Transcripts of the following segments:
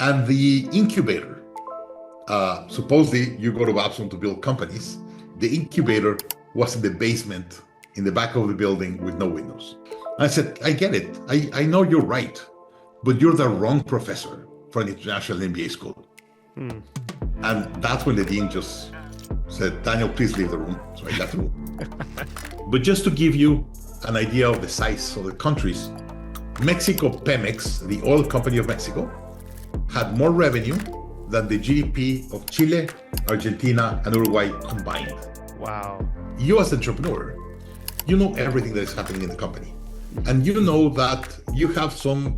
And the incubator, supposedly you go to Babson to build companies. The incubator was in the basement in the back of the building with no windows. I said, I get it. I know you're right, but you're the wrong professor for an international MBA school. Hmm. And that's when the dean just said, Daniel, please leave the room. So I left the room. But just to give you an idea of the size of the countries, Mexico Pemex, the oil company of Mexico, had more revenue than the GDP of Chile, Argentina, and Uruguay combined. Wow. You as an entrepreneur, you know everything that is happening in the company. And you know that you have some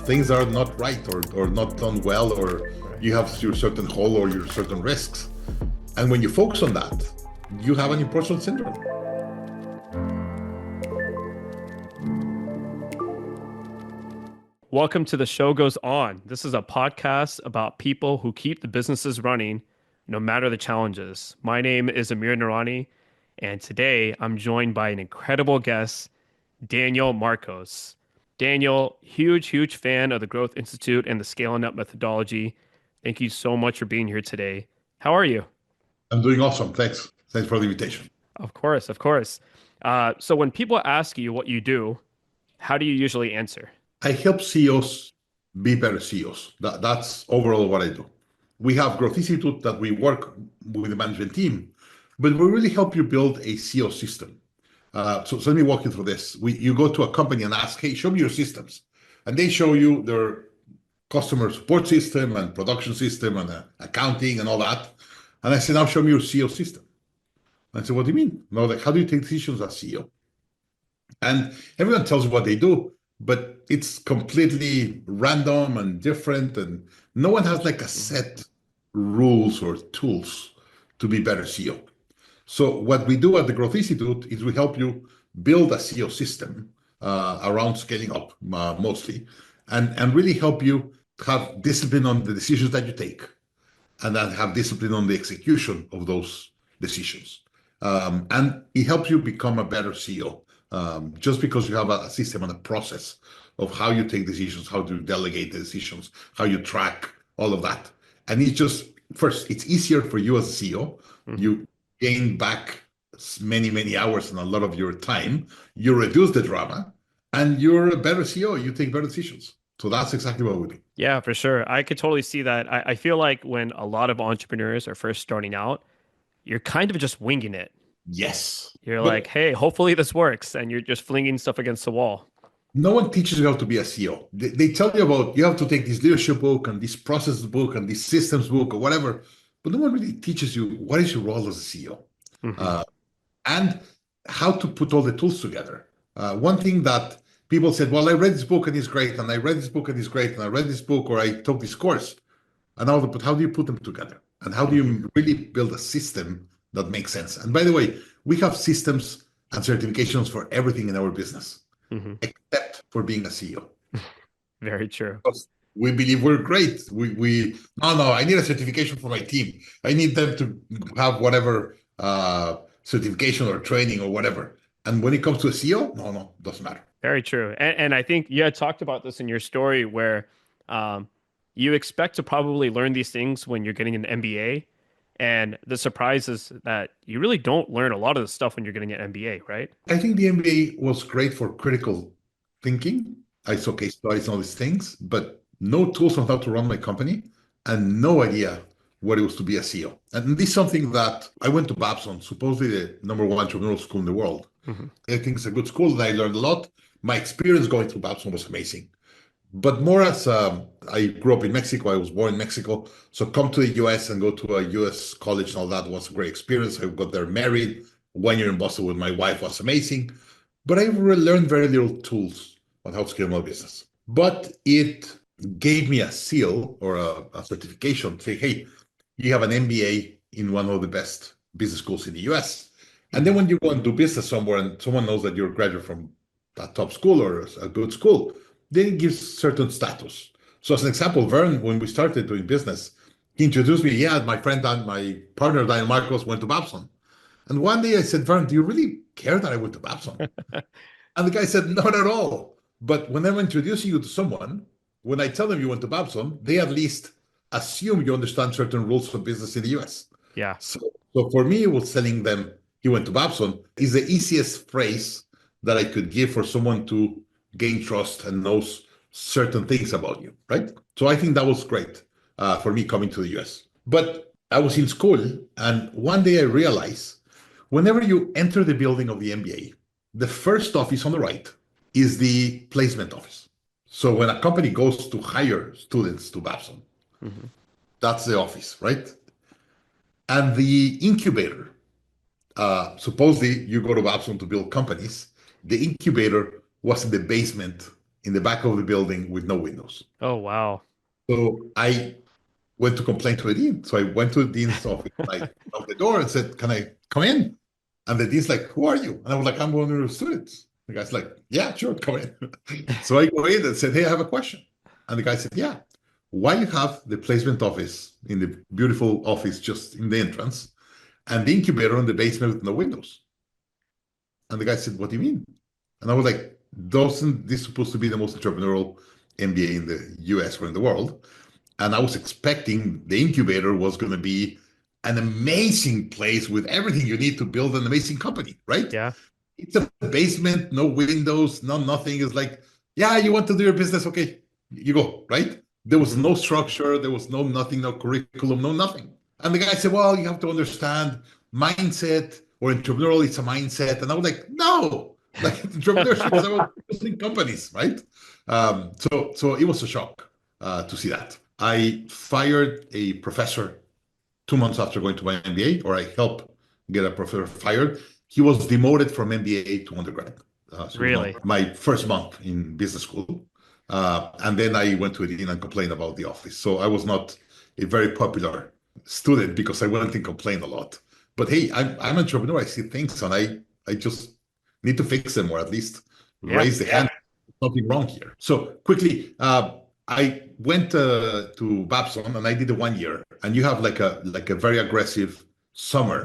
things that are not right or not done well, or you have your certain hole or your certain risks. And when you focus on that, you have an imposter syndrome. Welcome to The Show Goes On. This is a podcast about people who keep the businesses running no matter the challenges. My name is Amir Narani, and today I'm joined by an incredible guest, Daniel Marcos. Daniel, huge fan of the Growth Institute and the Scaling Up methodology. Thank you so much for being here today. How are you? I'm doing awesome. Thanks. Thanks for the invitation. Of course. So when people ask you what you do, how do you usually answer? I help CEOs be better CEOs. That's overall what I do. We have Growth Institute that we work with the management team, but we really help you build a CEO system. So let me walk you through this. You go to a company and ask, hey, show me your systems. And they show you their customer support system and production system and accounting and all that. And I say, now show me your CEO system. And I say, what do you mean? No, like, how do you take decisions as CEO? And everyone tells you what they do, but it's completely random and different. And no one has like a set rules or tools to be better CEO. So what we do at the Growth Institute is we help you build a CEO system around scaling up mostly, and really help you have discipline on the decisions that you take, and then have discipline on the execution of those decisions. And it helps you become a better CEO just because you have a system and a process of how you take decisions, how to delegate the decisions, how you track all of that. And it's just, first, it's easier for you as a CEO. You gain back many hours and a lot of your time. You reduce the drama, and you're a better CEO. You take better decisions. So that's exactly what we do. Yeah, for sure. I could totally see that. I feel like when a lot of entrepreneurs are first starting out, you're kind of just winging it. Yes. You're But like, hey, hopefully this works. And you're just flinging stuff against the wall. no one teaches you how to be a CEO. They tell you about, you have to take this leadership book and this process book and this systems book or whatever, but no one really teaches you what is your role as a CEO. Mhm. And how to put all the tools together. One thing that people said, well, I read this book and it's great, and I read this book and it's great, and I read this book or I took this course. And now, but how do you put them together? And how do you really build a system that makes sense? And by the way, we have systems and certifications for everything in our business, Mhm. except for being a CEO. Very true. Because we believe we're great. No, I need a certification for my team. I need them to have whatever certification or training or whatever. And when it comes to a CEO, no, doesn't matter. Very true. And I think you had talked about this in your story where um, you expect to probably learn these things when you're getting an MBA. And the surprise is that you really don't learn a lot of the stuff when you're getting an MBA, right? I think the MBA was great for critical thinking. I saw case studies and all these things, but no tools on how to run my company and no idea what it was to be a CEO. And this is something that I went to Babson, supposedly the number one entrepreneurial school in the world. Mhm. I think it's a good school and I learned a lot. My experience going through Babson was amazing. But more as I grew up in Mexico, I was born in Mexico. So come to the US and go to a US college and all that was a great experience. I got there married. 1 year in Boston with my wife was amazing. But I learned very little tools on how to scale my business. But it gave me a seal or a certification saying, hey, you have an MBA in one of the best business schools in the US. And then when you go and do business somewhere and someone knows that you're a graduate from a top school or a good school, then it gives certain status. So as an example, Verne, when we started doing business, he introduced me, yeah, my friend and my partner, Daniel Marcos, went to Babson. And one day I said, Verne, do you really care that I went to Babson? And the guy said, not at all. But whenever I'm introducing you to someone, when I tell them you went to Babson, they at least assume you understand certain rules of business in the US. Yeah. So for me, it was telling them he went to Babson is the easiest phrase that I could give for someone to gain trust and knows certain things about you, right? So I think that was great for me coming to the US. But I was in school, and one day I realized whenever you enter the building of the MBA, the first office on the right is the placement office. So when a company goes to hire students to Babson, Mm-hmm. that's the office, right? And the incubator, supposedly you go to Babson to build companies. The incubator was in the basement in the back of the building with no windows. Oh, wow. So I went to complain to the dean. So I went to the dean's office, I knocked the door and said, "Can I come in?" And the dean's like, "Who are you?" And I was like, "I'm one of the students." The guy's like, "Yeah, sure, come in." So I go in and said, "Hey, I have a question." And the guy said, "Yeah, why you have the placement office in the beautiful office just in the entrance and the incubator in the basement with no windows?" And the guy said, "What do you mean?" And I was like, "Doesn't this supposed to be the most entrepreneurial MBA in the US or in the world?" And I was expecting the incubator was going to be an amazing place with everything you need to build an amazing company, right? Yeah. It's a basement, no windows, no nothing. It's like, yeah, you want to do your business, okay, you go, right? There was Mm-hmm. no structure, there was no nothing, no curriculum, no nothing. And the guy said, well, you have to understand mindset or entrepreneurial, it's a mindset. And I was like, no, like entrepreneurship is about building companies, right? So it was a shock to see that. I fired a professor 2 months after going to my MBA, or I helped get a professor fired. He was demoted from MBA to undergrad. So it was Really? my first month in business school. And then I went to a dean and complained about the office. So I was not a very popular student because I went and complained a lot. But hey, I'm an entrepreneur. I see things and I just need to fix them or at least Yeah. raise the hand. Something wrong here. So quickly, I went to Babson and I did the 1 year. And you have like a very aggressive summer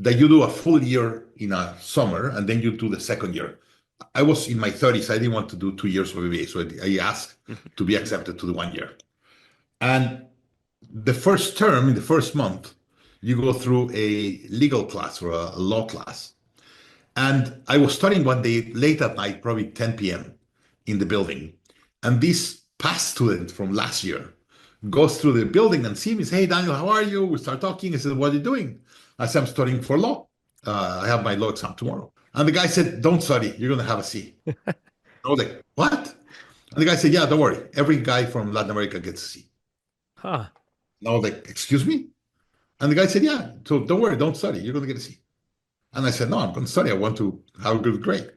that you do a full year in a summer and then you do the second year. I was in my 30s. I didn't want to do 2 years of MBA, so I asked to be accepted to the 1 year. And the first term, in the first month, you go through a legal class or a law class. And I was studying one day late at night, probably 10 p.m. in the building. And this past student from last year goes through the building and sees me, says, "Hey, Daniel, how are you?" We start talking. He said, "What are you doing?" I said, "I'm studying for law. I have my law exam tomorrow." And the guy said, "Don't study. You're going to have a C." I was like, "What?" And the guy said, "Yeah, don't worry. Every guy from Latin America gets a C." Huh. And I was like, "Excuse me?" And the guy said, "Yeah, so don't worry. Don't study. You're going to get a C." And I said, "No, I'm going to study. I want to have a good grade."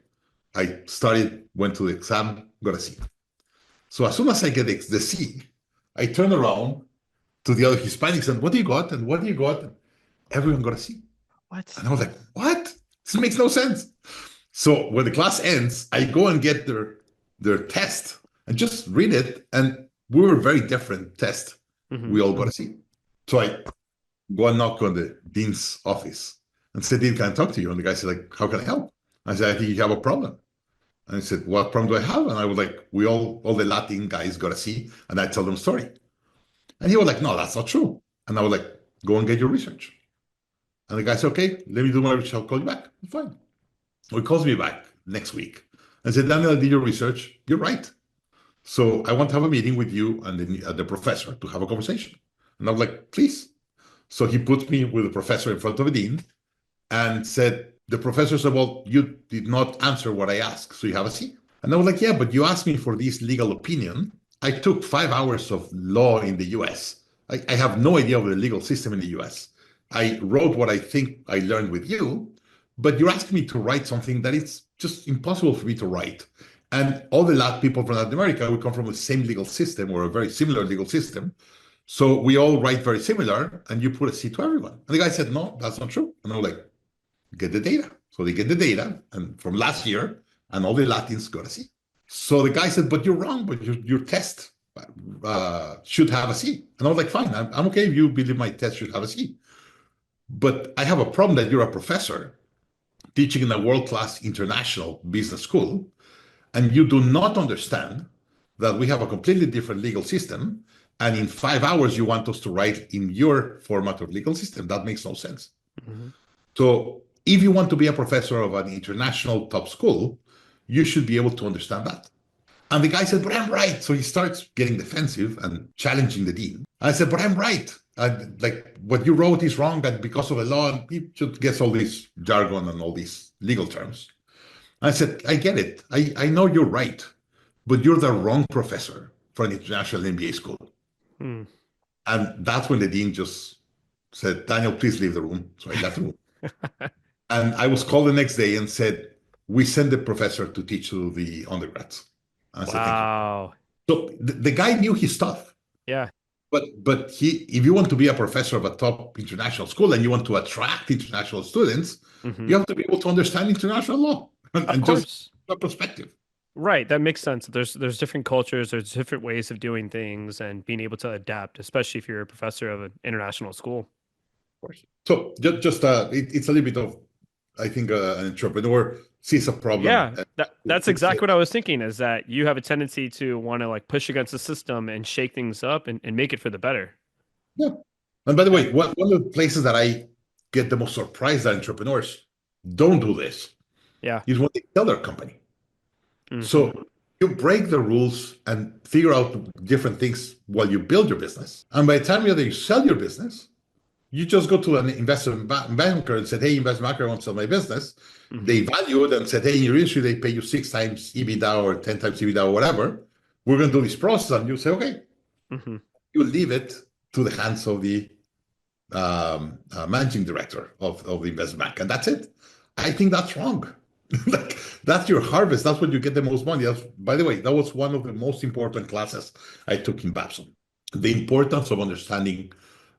I studied, went to the exam, got a C. So as soon as I get the C, I turn around to the other Hispanics and, "What do you got? And what do you got?" And everyone got a C. What? And I was like, "What? This makes no sense." So when the class ends, I go and get their test and just read it. And we were very different test. Mm-hmm. We all got a C. So I go and knock on the dean's office and said, "Dean, can I talk to you?" And the guy said, like, "How can I help?" I said, "I think you have a problem." And he said, "What problem do I have?" And I was like, "We all the Latin guys got a C." And I tell them story. And he was like, "No, that's not true." And I was like, "Go and get your research." And the guy said, "Okay, let me do my research. I'll call you back." Fine. So he calls me back next week and said, "Daniel, I did your research. You're right. So I want to have a meeting with you and the professor to have a conversation." And I was like, "Please." So he put me with the professor in front of the dean and said, the professor said, "Well, you did not answer what I asked, so you have a C." And I was like, "Yeah, but you asked me for this legal opinion. I took 5 hours of law in the US. I have no idea of the legal system in the US. I wrote what I think I learned with you, but you're asking me to write something that is just impossible for me to write. And all the Latin people from Latin America, we come from the same legal system or a very similar legal system. So we all write very similar, and you put a C to everyone." And the guy said, "No, that's not true." And I was like, "Get the data." So they get the data and from last year, and all the Latins got a C. So the guy said, "But you're wrong, but your test should have a C." And I was like, "Fine, I'm okay if you believe my test should have a C. But I have a problem that you're a professor teaching in a world-class international business school, and you do not understand that we have a completely different legal system, and in 5 hours you want us to write in your format of legal system. That makes no sense. Mhm. So if you want to be a professor of an international top school, you should be able to understand that. And the guy said, but I'm right. So he starts getting defensive and challenging the dean. I said, but I'm right. Like what you wrote is wrong, and because of the law, and he just gets all this jargon and all these legal terms. I said, I get it. I know you're right, but you're the wrong professor for an international MBA school. Hmm. And that's when the dean just said, Daniel, please leave the room. So I left the room. And I was called the next day and said, we send the professor to teach to the undergrads. I said, thank you. Wow. So the guy knew his stuff. Yeah. But if you want to be a professor of a top international school and you want to attract international students, Hmm. you have to be able to understand international law Of and just course. a perspective. Right. That makes sense. There's different cultures, there's different ways of doing things and being able to adapt, especially if you're a professor of an international school. Of course. So it's a little bit of, I think, an entrepreneur sees a problem. Yeah, that's exactly what I was thinking, is that you have a tendency to want to like push against the system and shake things up and make it for the better. Yeah. And by the Yeah. way, one of the places that I get the most surprised that entrepreneurs don't do this Yeah. is when they sell their company. Hmm. So you break the rules and figure out different things while you build your business. And by the time you sell your business, you just go to an investment banker and said, hey, investment banker, I want to sell my business. Hmm. They value it and said, hey, in your industry, they pay you 6 times EBITDA or 10 times EBITDA or whatever. We're going to do this process. And you say, okay, Hmm. you leave it to the hands of the managing director of the investment bank. And that's it. I think that's wrong. Like, that's your harvest. That's when you get the most money. By the way, that was one of the most important classes I took in Babson. The importance of understanding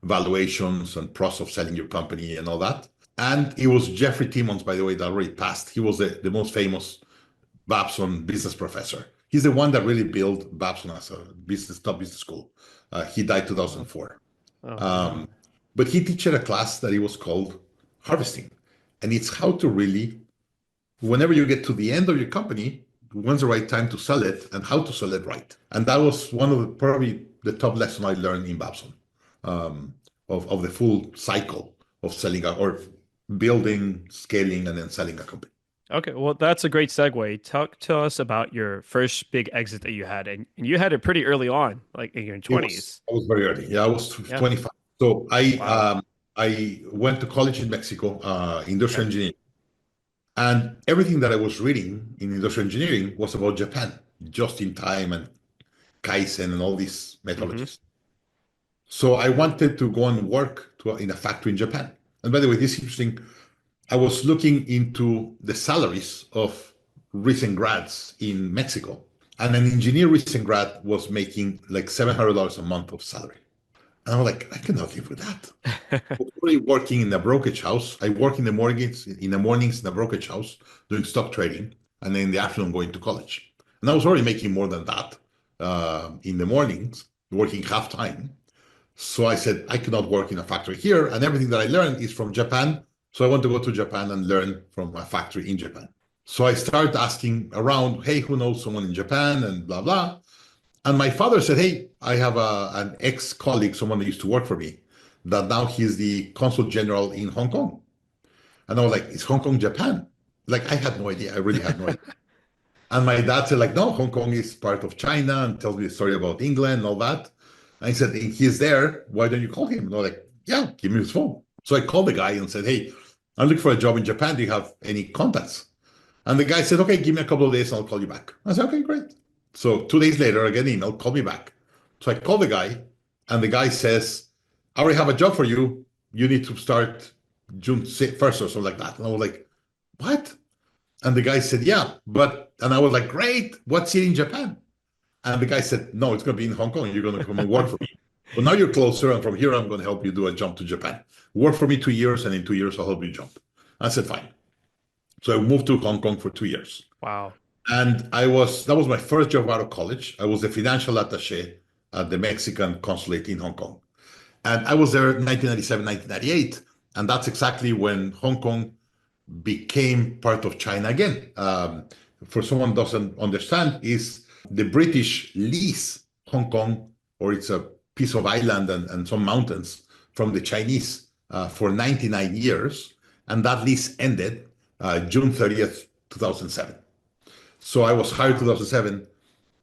valuations and process of selling your company and all that. And it was Jeffrey Timmons, by the way, that already passed. He was the most famous Babson business professor. He's the one that really built Babson as a top business school. He died Oh, 2004. oh, wow. Um, but he teach a class that it was called harvesting. And it's how to really, whenever you get to the end of your company, when's the right time to sell it and how to sell it right. And that was one of probably the top lesson I learned in Babson, um, of the full cycle of selling or building, scaling, and then selling a company. Okay, well, that's a great segue. Talk to us about your first big exit that you had, and you had it pretty early on, like in your twenties. I was very early. Yeah, I was Yeah. 25. So Wow. I went to college in Mexico, Okay. industrial engineering. And everything that I was reading in industrial engineering was about Japan, just in time and Kaizen and all these Hmm. methodologies. So I wanted to go and work in a factory in Japan. And by the way, this is interesting. I was looking into the salaries of recent grads in Mexico. And an engineer recent grad was making like $700 a month of salary. And I'm like, I cannot live with that. I was already working in a brokerage house. I work in the mornings in a brokerage house doing stock trading, and then in the afternoon going to college. And I was already making more than that in the mornings, working half time. So I said, I cannot work in a factory here, and everything that I learned is from Japan. So I want to go to Japan and learn from a factory in Japan. So I started asking around, hey, who knows someone in Japan and blah, blah. And my father said, hey, I have an ex-colleague, someone that used to work for me, that now he's the consul general in Hong Kong. And I was like, is Hong Kong Japan? Like, I had no idea. I really had no idea. And my dad said, like, no, Hong Kong is part of China, and tells me a story about England and all that. And I said, he's there. Why don't you call him? And I was like, yeah, give me his phone. So I called the guy and said, hey, I'm looking for a job in Japan. Do you have any contacts? And the guy said, okay, give me a couple of days and I'll call you back. I said, okay, great. So 2 days later, I get an email, call me back. So I call the guy, and the guy says, I already have a job for you. You need to start June 1st or something like that. And I was like, what? And the guy said, yeah, and I was like, great. What's it in Japan? And the guy said, no, it's going to be in Hong Kong. You're going to come and work for me. But now you're closer. And from here, I'm going to help you do a jump to Japan. Work for me 2 years. And in 2 years, I'll help you jump. I said, fine. So I moved to Hong Kong for 2 years. Wow. And that was my first job out of college. I was the financial attaché at the Mexican consulate in Hong Kong. And I was there in 1997, 1998. And that's exactly when Hong Kong became part of China again. For someone who doesn't understand, is The British lease Hong Kong, or it's a piece of island and some mountains, from the Chinese for 99 years. And that lease ended June 30th, 2007. So I was hired 2007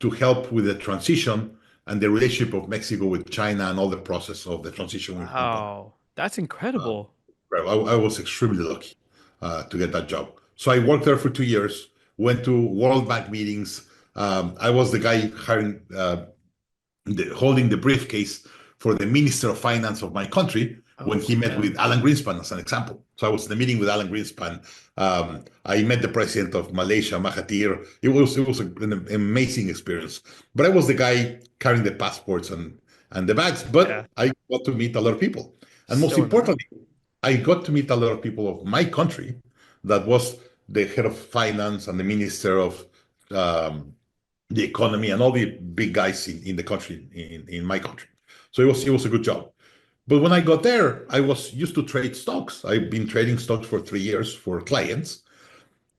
to help with the transition and the relationship of Mexico with China and all the process of the transition with Hong Kong. Wow, that's incredible. I was extremely lucky to get that job. So I worked there for 2 years, went to World Bank meetings. I was the guy holding the briefcase for the Minister of Finance of my country when he met with Alan Greenspan, as an example. So I was in the meeting with Alan Greenspan. I met the president of Malaysia, Mahathir. It was an amazing experience. But I was the guy carrying the passports and the bags. But I got to meet a lot of people. And most importantly, I got to meet a lot of people of my country that was the head of finance and the minister of the economy and all the big guys in the country, in my country. So it was a good job. But when I got there, I was used to trade stocks. I've been trading stocks for 3 years for clients,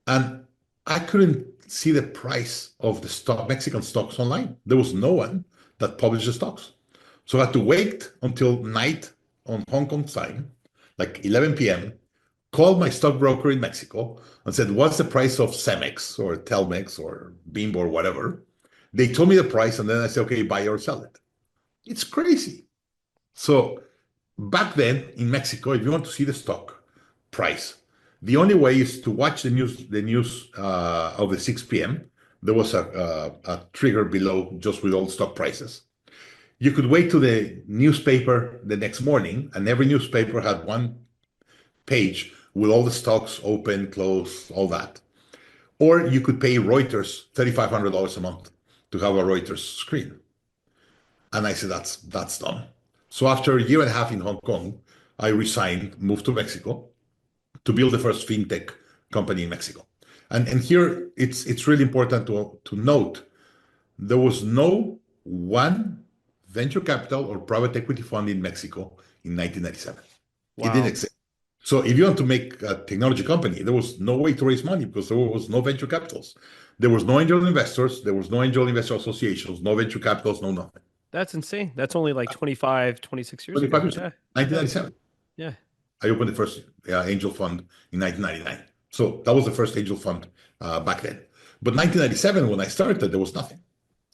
and I couldn't see the price of the Mexican stocks online. There was no one that published the stocks. So I had to wait until night on Hong Kong time, like 11 p.m., called my stockbroker in Mexico and said, what's the price of Cemex or Telmex or Bimbo or whatever? They told me the price, and then I said, okay, buy or sell it. It's crazy. So back then in Mexico, if you want to see the stock price, the only way is to watch the news of the 6 p.m. There was a trigger below just with all stock prices. You could wait to the newspaper the next morning, and every newspaper had one page with all the stocks open, closed, all that. Or you could pay Reuters $3,500 a month to have a Reuters screen. And I said, that's dumb. So after a year and a half in Hong Kong, I resigned, moved to Mexico to build the first fintech company in Mexico. And here it's really important to note there was no one venture capital or private equity fund in Mexico in 1997. Wow. It didn't exist. So if you want to make a technology company, there was no way to raise money because there was no venture capitals. There was no angel investors. There was no angel investor associations, no venture capitals, no nothing. That's insane. That's only like 25, 26 years ago. 25 years, 1997. Yeah. I opened the first angel fund in 1999. So that was the first angel fund back then. But 1997, when I started, there was nothing.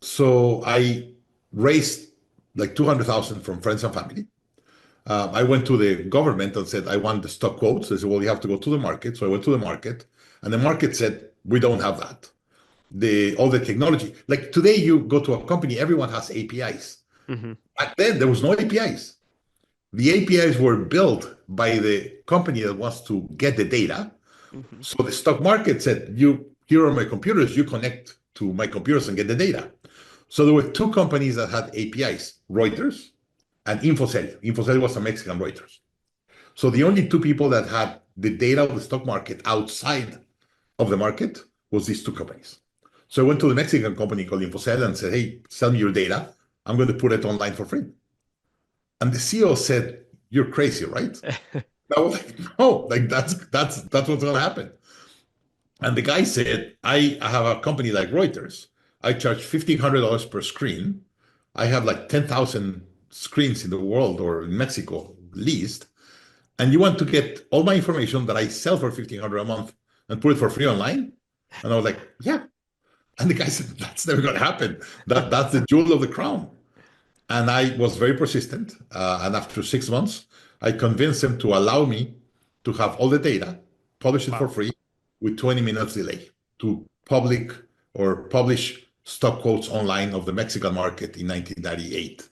So I raised like 200,000 from friends and family. I went to the government and said, I want the stock quotes. They said, well, you have to go to the market. So I went to the market, and the market said, we don't have that. All the technology, like today you go to a company, everyone has APIs. Mm-hmm. Back then, there was no APIs. The APIs were built by the company that wants to get the data. Mm-hmm. So the stock market said, here are my computers, you connect to my computers and get the data. So there were two companies that had APIs, Reuters and Infocel. Infocel was a Mexican Reuters. So the only two people that had the data of the stock market outside of the market was these two companies. So I went to the Mexican company called Infocel and said, hey, sell me your data. I'm going to put it online for free. And the CEO said, you're crazy, right? I was like, no, like that's what's going to happen. And the guy said, I have a company like Reuters. I charge $1,500 per screen. I have like 10,000 screens in the world or in Mexico leased. And you want to get all my information that I sell for $1,500 a month and put it for free online? And I was like, yeah. And the guy said, that's never going to happen. That's the jewel of the crown. And I was very persistent. And after 6 months, I convinced him to allow me to have all the data, publish it for free with 20 minutes delay to publish stock quotes online of the Mexican market in 1998.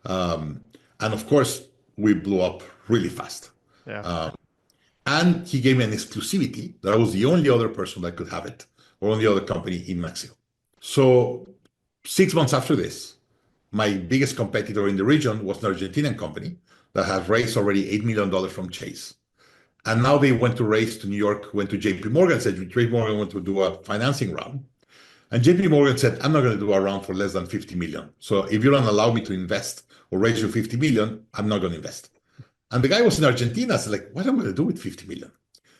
And of course, we blew up really fast. Yeah. And he gave me an exclusivity that I was the only other person that could have it, or only other company in Mexico. So 6 months after this, my biggest competitor in the region was an Argentinian company that had raised already $8 million from Chase. And now they went to raise to New York, went to JP Morgan, said JP Morgan went to do a financing round. And JP Morgan said, I'm not going to do a round for less than 50 million. So if you don't allow me to invest or raise you 50 million, I'm not going to invest. And the guy was in Argentina. I said, like, what am I going to do with 50 million?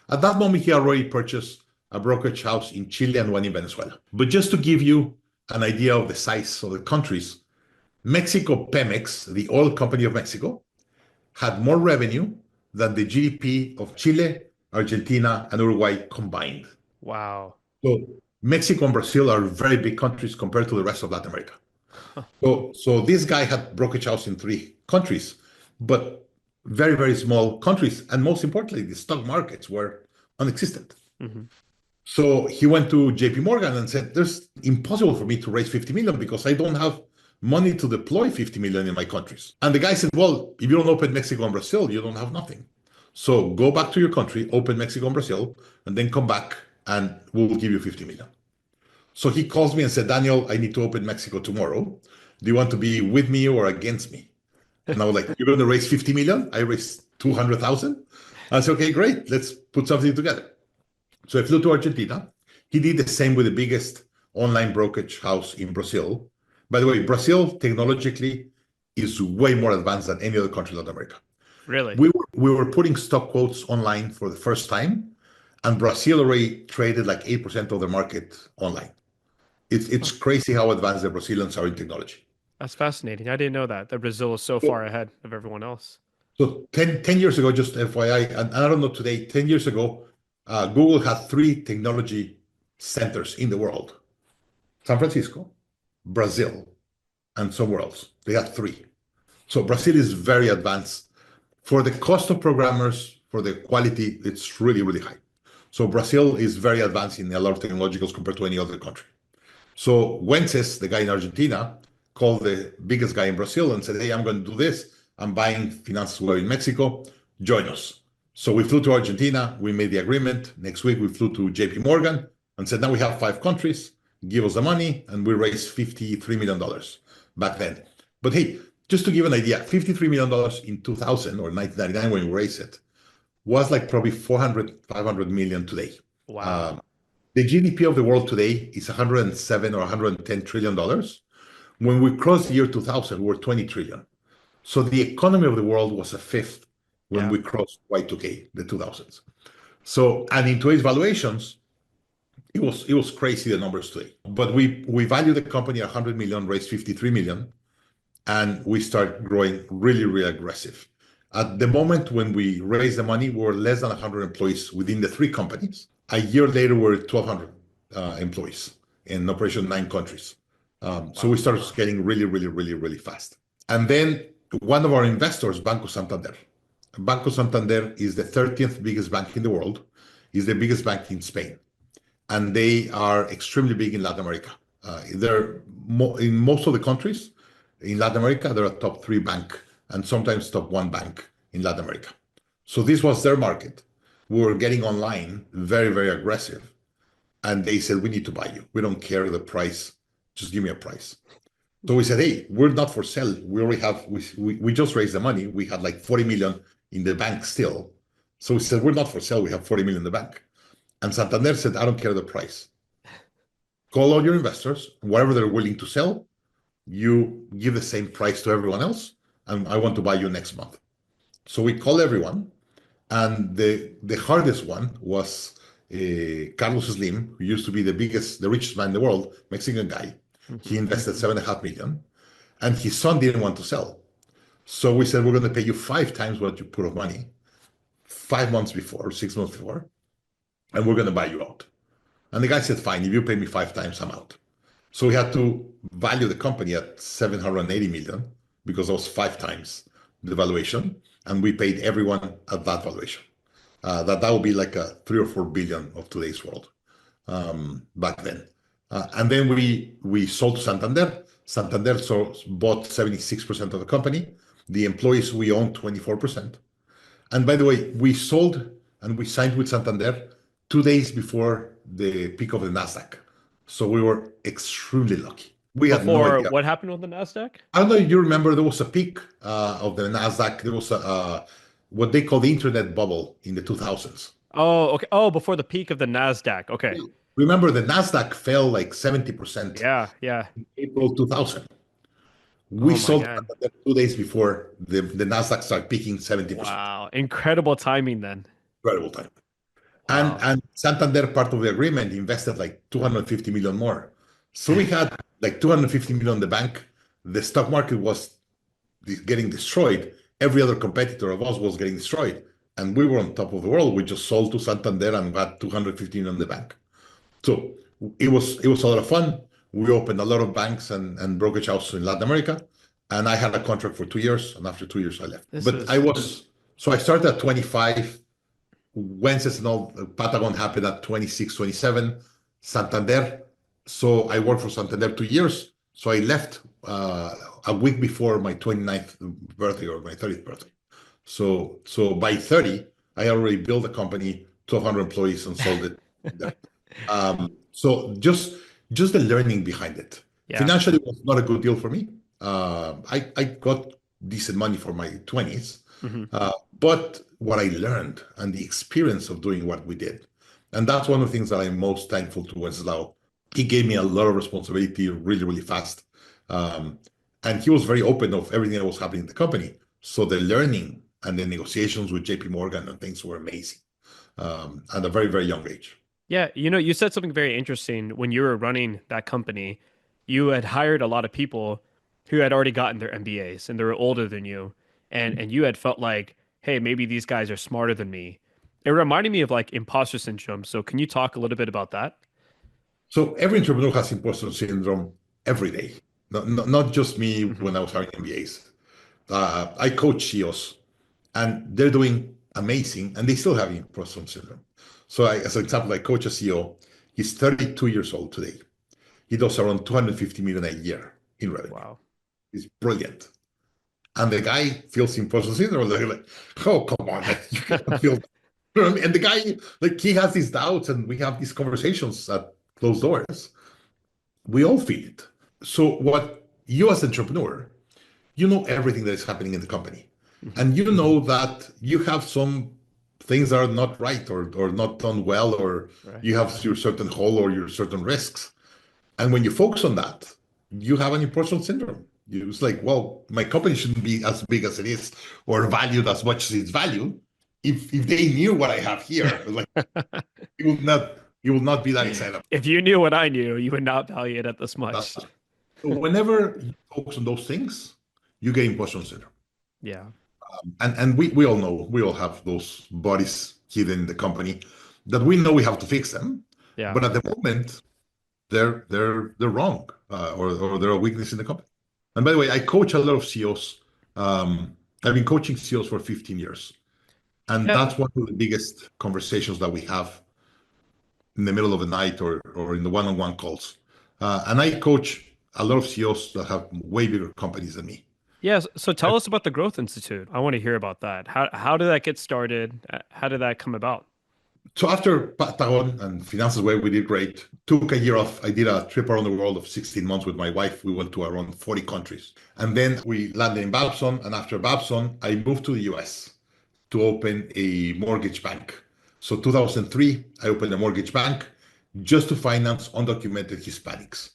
At that moment, he already purchased a brokerage house in Chile and one in Venezuela. But just to give you an idea of the size of the countries, Mexico Pemex, the oil company of Mexico, had more revenue than the GDP of Chile, Argentina, and Uruguay combined. Wow. So Mexico and Brazil are very big countries compared to the rest of Latin America. So this guy had brokerage house in three countries, but very, very small countries. And most importantly, the stock markets were non-existent. Hmm. So he went to JP Morgan and said, there's impossible for me to raise 50 million because I don't have money to deploy 50 million in my countries. And the guy said, well, if you don't open Mexico and Brazil, you don't have nothing. So go back to your country, open Mexico and Brazil, and then come back and we'll give you 50 million. So he calls me and said, Daniel, I need to open Mexico tomorrow. Do you want to be with me or against me? And I was like, you're going to raise 50 million? I raised 200,000. I said, okay, great. Let's put something together. So I flew to Argentina. He did the same with the biggest online brokerage house in Brazil. By the way, Brazil technologically is way more advanced than any other country in Latin America. Really? We were putting stock quotes online for the first time, and Brazil already traded like 8% of the market online. It's crazy how advanced the Brazilians are in technology. That's fascinating. I didn't know that Brazil is so So, far ahead of everyone else. so 10 years ago, just FYI, and I don't know today, 10 years ago, Google had three technology centers in the world: San Francisco, Brazil, and somewhere else. They had three. So Brazil is very advanced. For the cost of programmers, for the quality, it's really, really high. So Brazil is very advanced in a lot of technologicals compared to any other country. So Wences, the guy in Argentina, called the biggest guy in Brazil and said, hey, I'm going to do this. I'm buying Finanzas Web in Mexico. Join us. So we flew to Argentina. We made the agreement. Next week, we flew to JP Morgan and said, now we have 5 countries. Give us the money. And we raised $53 million back then. But hey, just to give an idea, $53 million in 2000 or 1999 when we raised it was like probably 400, 500 million today. Wow. The GDP of the world today is 107 or 110 trillion dollars. When we crossed the year 2000, we were 20 trillion. So the economy of the world was a fifth when Yeah. we crossed Y2K, the 2000s. So, and in today's valuations, it was crazy the numbers today. But we value the company 100 million, raised 53 million, and we start growing really, really aggressive. At the moment when we raised the money, we were less than 100 employees within the three companies. A year later, we're 1,200 employees in operation in 9 countries. So we Wow. started scaling really, really, really, really fast. And then one of our investors, Banco Santander. Banco Santander is the 30th biggest bank in the world, is the biggest bank in Spain. And they are extremely big in Latin America. In most of the countries in Latin America, they're a top three bank and sometimes top one bank in Latin America. So this was their market. We were getting online very, very aggressive. And they said, we need to buy you. We don't care the price. Just give me a price. So we said, hey, we're not for sale. We just raised the money. We had like 40 million in the bank still. So we said, we're not for sale. We have 40 million in the bank. And Santander said, I don't care the price. Call all your investors, whatever they're willing to sell, you give the same price to everyone else, and I want to buy you next month. So we call everyone, and the hardest one was Carlos Slim, who used to be the richest man in the world, Mexican guy. He Hmm. invested 7.5 million, and his son didn't want to sell. So we said, we're going to pay you 5 times what you put of money, 5 months before, 6 months before, and we're going to buy you out. And the guy said, fine, if you pay me 5 times, I'm out. So we had to value the company at 780 million because it was 5 times the valuation. And we paid everyone at that valuation. That would be like a 3 or 4 billion of today's world back then. And then we sold to Santander. Santander bought 76% of the company. The employees, we own 24%. And by the way, we sold and we signed with Santander 2 days before the peak of the Nasdaq. So we were extremely lucky. We had no Before idea. what happened with the Nasdaq? I don't know if you remember, there was a peak of the Nasdaq. There was what they call the internet bubble in the 2000s. Oh, okay. Oh, before the peak of the Nasdaq. Okay. Remember, the Nasdaq fell like 70% Yeah, yeah. in April 2000. We Oh my sold God. Santander 2 days before the Nasdaq started peaking 70%. Wow. Incredible timing then. Incredible time. And Wow. and Santander, part of the agreement, invested like 250 million more. So we had like 250 million in the bank. The stock market was getting destroyed. Every other competitor of us was getting destroyed. And we were on top of the world. We just sold to Santander and got 250 million in the bank. So it was a lot of fun. We opened a lot of banks and brokerage houses in Latin America. And I had a contract for 2 years. And after 2 years, I left. This But is I started at 25. Wences and all, Patagon happened at 26, 27. Santander. So I worked for Santander 2 years. So I left a week before my 29th birthday or my 30th birthday. So by 30, I already built a company, 1,200 employees, and sold it there. So just the learning behind it. yeah. Financially, it was not a good deal for me. I got decent money for my 20s. Hmm. But what I learned and the experience of doing what we did, and that's one of the things that I'm most thankful to Wenceslao. He gave me a lot of responsibility really, really fast. Um, and he was very open of everything that was happening in the company. So the learning and the negotiations with JP Morgan and things were amazing at a very, very young age. Yeah, you said something very interesting when you were running that company. You had hired a lot of people who had already gotten their MBAs and they were older than you, and you had felt like, hey, maybe these guys are smarter than me. It reminded me of like imposter syndrome. So can you talk a little bit about that? So every entrepreneur has imposter syndrome every day. Not just me Hmm. when I was hiring MBAs. I coach CEOs and they're doing amazing and they still have imposter syndrome. So as an example, I coach a CEO. He's 32 years old today. He does around 250 million a year in revenue. Wow. He's brilliant. And the guy feels imposter syndrome. They're like, oh, come on, like, you cannot feel that. You know what I mean? And the guy, like, he has these doubts and we have these conversations at closed doors. We all feel it. So what you as an entrepreneur, you know everything that is happening in the company. Hmm. And you know that you have some things that are not right or not done well, or Right. you have your certain hole or your certain risks. And when you focus on that, you have an imposter syndrome. It's like, well, my company shouldn't be as big as it is or valued as much as it's valued. If they knew what I have here, like it will not be that exciting. If you knew what I knew, you would not value it at this much. So whenever you focus on those things, you get imposter syndrome. Yeah. And we all know, we all have those bodies hidden in the company that we know we have to fix them. Yeah. But at the moment, they're wrong, or they're a weakness in the company. And by the way, I coach a lot of CEOs. I've been coaching CEOs for 15 years, and Yeah. that's one of the biggest conversations that we have in the middle of the night or in the one-on-one calls. And I coach a lot of CEOs that have way bigger companies than me. Yes. So tell us about the Growth Institute. I want to hear about that. How did that get started? How did that come about? So after Patagon and Finances Way, we did great. Took a year off. I did a trip around the world of 16 months with my wife. We went to around 40 countries. And then we landed in Babson. And after Babson, I moved to the US to open a mortgage bank. So 2003, I opened a mortgage bank just to finance undocumented Hispanics.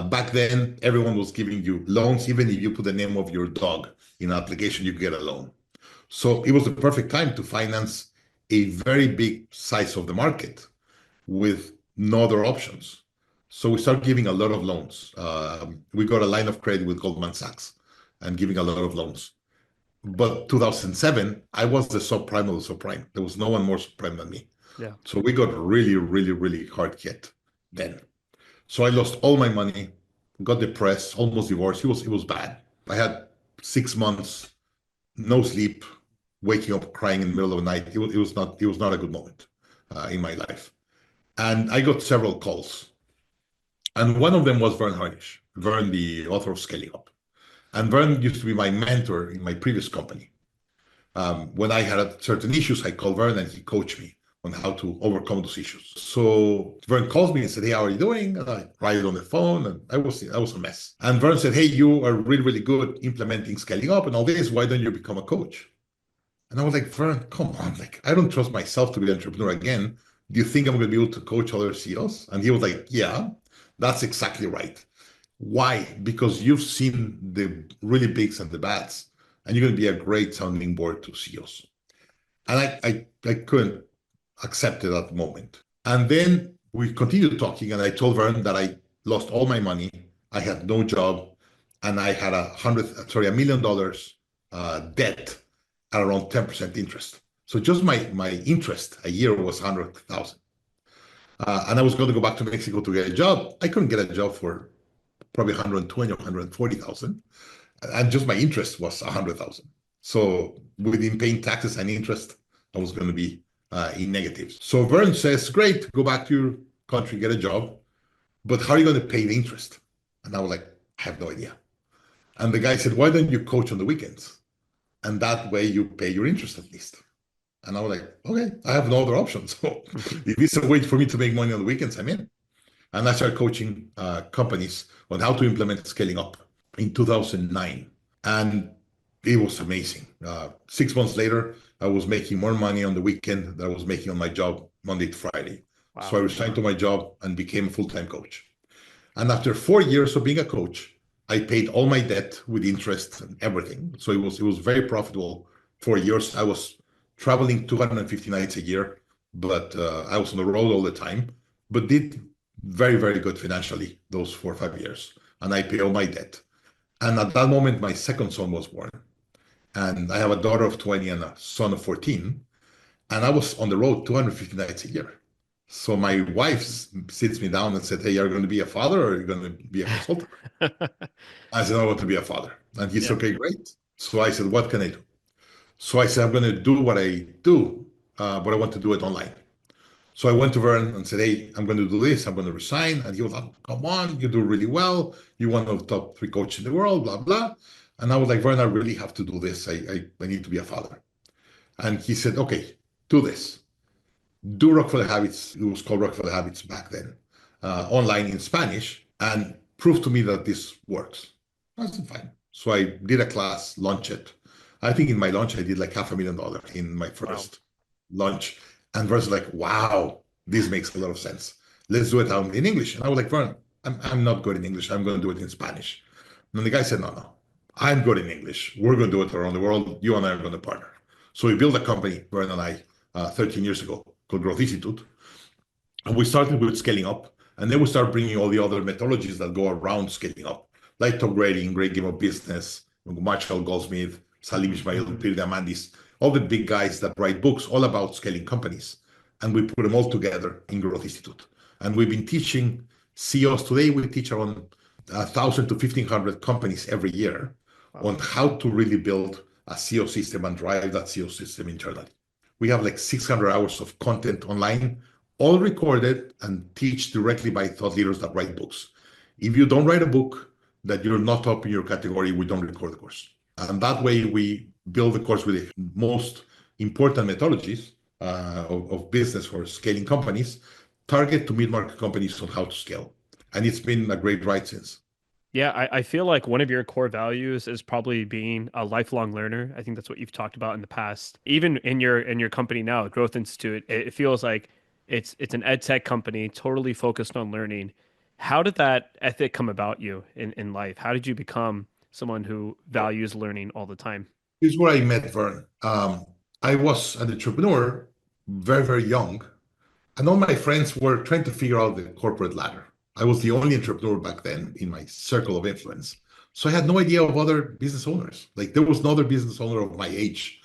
Back then, everyone was giving you loans. Even if you put the name of your dog in an application, you could get a loan. So it was the perfect time to finance a very big size of the market with no other options. So we started giving a lot of loans. We got a line of credit with Goldman Sachs and giving a lot of loans. But 2007, I was the subprime of the subprime. There was no one more subprime than me. Yeah. So we got really, really, really hard hit then. So I lost all my money, got depressed, almost divorced. It was bad. I had 6 months, no sleep, waking up crying in the middle of the night. It was not a good moment in my life. And I got several calls. And one of them was Verne Harnish, Verne, the author of Scaling Up. And Verne used to be my mentor in my previous company. When I had certain issues, I called Verne and he coached me on how to overcome those issues. So Verne calls me and said, "Hey, how are you doing?" And I write it on the phone, and I was a mess. And Verne said, "Hey, you are really, really good implementing scaling up and all this. Why don't you become a coach?" And I was like, "Verne, come on. Like, I don't trust myself to be an entrepreneur again. Do you think I'm going to be able to coach other CEOs?" And he was like, "Yeah, that's exactly right. Why? Because you've seen the really bigs and the bads, and you're going to be a great sounding board to CEOs." And I couldn't accept it at the moment. And then we continued talking, and I told Verne that I lost all my money. I had no job, and I had $1 million debt at around 10% interest. So just my interest a year was 100,000. And I was going to go back to Mexico to get a job. I couldn't get a job for probably 120 or 140,000, and just my interest was 100,000. So within paying taxes and interest, I was going to be in negative. So Verne says, "Great, go back to your country, get a job, but how are you going to pay the interest?" And I was like, "I have no idea." And the guy said, "Why don't you coach on the weekends? And that way you pay your interest at least." And I was like, "Okay, I have no other option. So if it's a way for me to make money on the weekends, I'm in." And I started coaching companies on how to implement scaling up in 2009. And it was amazing. 6 months later, I was making more money on the weekend than I was making on my job Monday to Friday. Wow. So I resigned to my job and became a full-time coach. And after 4 years of being a coach, I paid all my debt with interest and everything. So it was very profitable. 4 years, I was traveling 250 nights a year, but I was on the road all the time, but did very, very good financially those 4 or 5 years. And I paid all my debt. And at that moment, my second son was born. And I have a daughter of 20 and a son of 14. And I was on the road 250 nights a year. So my wife sits me down and said, "Hey, you're going to be a father or are you going to be a consultant?" I said, "I want to be a father." And he said, "Okay, great." So I said, "What can I do?" So I said, "I'm going to do what I do, but I want to do it online." So I went to Verne and said, "Hey, I'm going to do this. I'm going to resign." And he was like, "Come on, you do really well. You're one of the top 3 coaches in the world, blah, blah." And I was like, "Verne, I really have to do this. I need to be a father." And he said, "Okay, do this. Do Rockefeller Habits." It was called Rockefeller Habits back then, online in Spanish, and prove to me that this works. I said, "Fine." So I did a class, launched it. I think in my launch, I did like $500,000 in my first launch. And Verne's like, "Wow, this makes a lot of sense. Let's do it out in English." And I was like, "Verne, I'm not good in English. I'm going to do it in Spanish." And the guy said, "No, no, I'm good in English. We're going to do it around the world. You and I are going to partner." So we built a company, Verne and I, 13 years ago called Growth Institute. And we started with scaling up. And then we started bringing all the other methodologies that go around scaling up, like top grading, Great Game of Business, Marshall Goldsmith, Salim Ismail, Peter Diamandis, all the big guys that write books all about scaling companies. And we put them all together in Growth Institute. And we've been teaching CEOs. Today, we teach around 1,000 to 1,500 companies every year on how to really build a CEO system and drive that CEO system internally. We have like 600 hours of content online, all recorded and teach directly by thought leaders that write books. If you don't write a book that you're not top in your category, we don't record the course. And that way we build the course with the most important methodologies of business for scaling companies, target to mid-market companies on how to scale. And it's been a great ride since. Yeah, I feel like one of your core values is probably being a lifelong learner. I think that's what you've talked about in the past. Even in your company now, Growth Institute, it feels like it's an EdTech company totally focused on learning. How did that ethic come about you in life? How did you become someone who values learning all the time? This is where I met Verne. I was an entrepreneur, very, very young, and all my friends were trying to figure out the corporate ladder. I was the only entrepreneur back then in my circle of influence. So I had no idea of other business owners. Like there was no other business owner of my age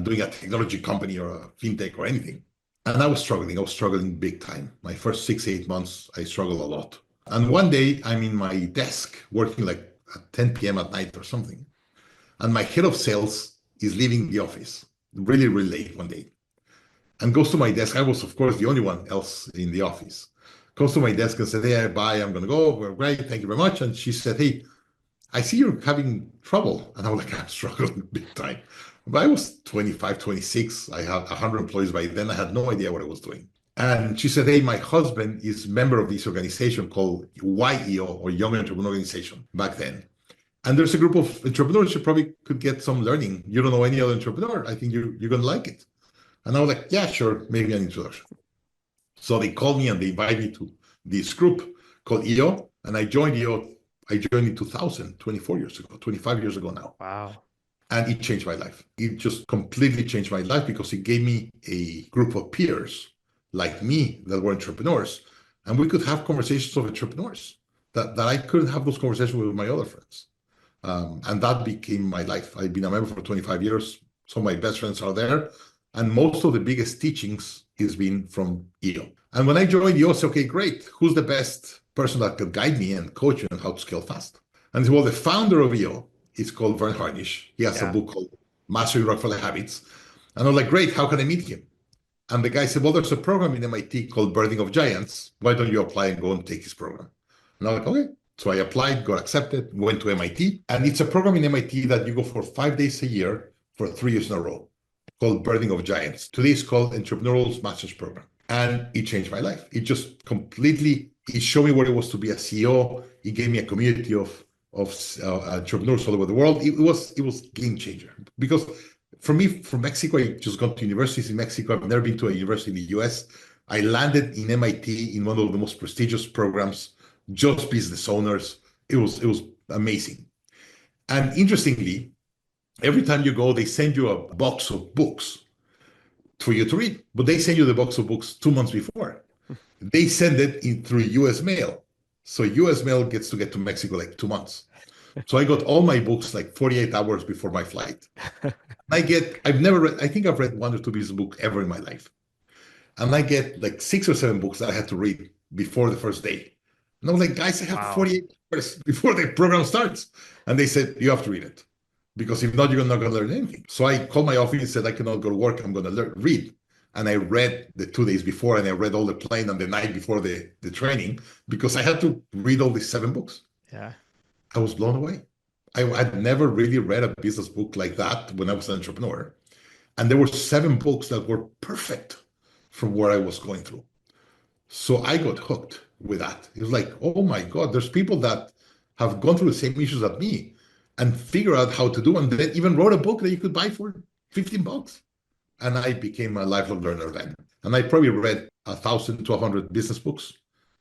doing a technology company or a fintech or anything. And I was struggling. I was struggling big time. My first 6, 8 months, I struggled a lot. And one day I'm in my desk working like at 10 p.m. at night or something. And my head of sales is leaving the office really, really late one day and goes to my desk. I was, of course, the only one else in the office. Goes to my desk and said, "Hey, bye, I'm going to go. We're great. Thank you very much." And she said, "Hey, I see you're having trouble." And I was like, "I'm struggling big time." But I was 25, 26. I had 100 employees by then. I had no idea what I was doing. And she said, "Hey, my husband is a member of this organization called YEO, or Young Entrepreneur Organization, back then. And there's a group of entrepreneurs you probably could get some learning. You don't know any other entrepreneur. I think you're going to like it." And I was like, "Yeah, sure, maybe an introduction." So they called me and they invited me to this group called EO. And I joined EO. I joined in 2000, 24 years ago, 25 years ago now. Wow. And it changed my life. It just completely changed my life because it gave me a group of peers like me that were entrepreneurs. And we could have conversations of entrepreneurs. that I couldn't have those conversations with my other friends. And that became my life. I've been a member for 25 years. Some of my best friends are there. And most of the biggest teachings is been from EO. And when I joined EO, I said, okay, great. Who's the best person that could guide me and coach me on how to scale fast? And well, the founder of EO is called Verne Harnish. He has a Yeah. book called Mastering Rockefeller Habits. And I was like, great, how can I meet him? And the guy said, well, there's a program in MIT called Birthing of Giants. Why don't you apply and go and take his program? And I'm like, okay. So I applied, got accepted, went to MIT. And it's a program in MIT that you go for 5 days a year for 3 years in a row called Birthing of Giants. Today it's called Entrepreneurial Master's Program. And it changed my life. It just completely, it showed me what it was to be a CEO. It gave me a community of entrepreneurs all over the world. It was game changer. Because for me, from Mexico, I just gone to universities in Mexico. I've never been to a university in the US. I landed in MIT in one of the most prestigious programs, just business owners. It was amazing. And interestingly, every time you go, they send you a box of books for you to read, but they send you the box of books 2 months before. They send it in through US mail. So US mail gets to Mexico like 2 months. So I got all my books like 48 hours before my flight. I've never read, I think I've read 1 or 2 pieces of book ever in my life. And I get like 6 or 7 books that I had to read before the first day. And I was like, guys, I have Wow. 48 hours before the program starts. And they said, you have to read it because if not, you're not going to learn anything. So I called my office and said, I cannot go to work. I'm going to read. And I read the 2 days before, and I read all the plane on the night before the training because I had to read all these 7 books. Yeah. I was blown away. I had never really read a business book like that when I was an entrepreneur. And there were 7 books that were perfect for what I was going through. So I got hooked with that. It was like, oh my God, there's people that have gone through the same issues as me and figure out how to do, and then even wrote a book that you could buy for $15. And I became a lifelong learner then. And I probably read 1,000 to 100 business books.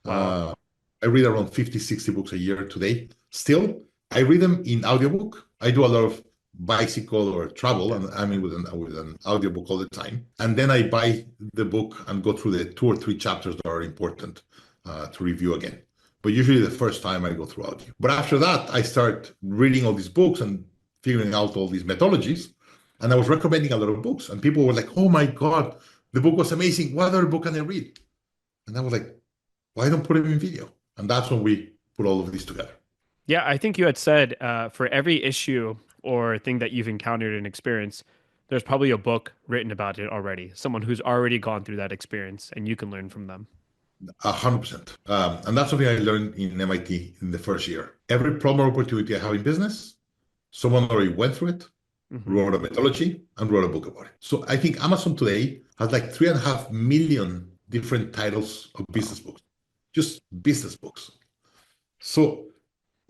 Wow. I read around 50, 60 books a year today. Still, I read them in audiobook. I do a lot of bicycle or travel, and I mean with an audiobook all the time. And then I buy the book and go through the 2 or 3 chapters that are important to review again. But usually the first time I go through audio. But after that, I start reading all these books and figuring out all these methodologies. And I was recommending a lot of books, and people were like, oh my God, the book was amazing. What other book can I read? And I was like, why don't put it in video? And that's when we put all of these together. Yeah, I think you had said for every issue or thing that you've encountered and experienced, there's probably a book written about it already. Someone who's already gone through that experience, and you can learn from them. 100%. And that's something I learned in MIT in the first year. Every problem or opportunity I have in business, someone already went through it, wrote a methodology, and wrote a book about it. So I think Amazon today has like 3.5 million different titles of business books, just business books. So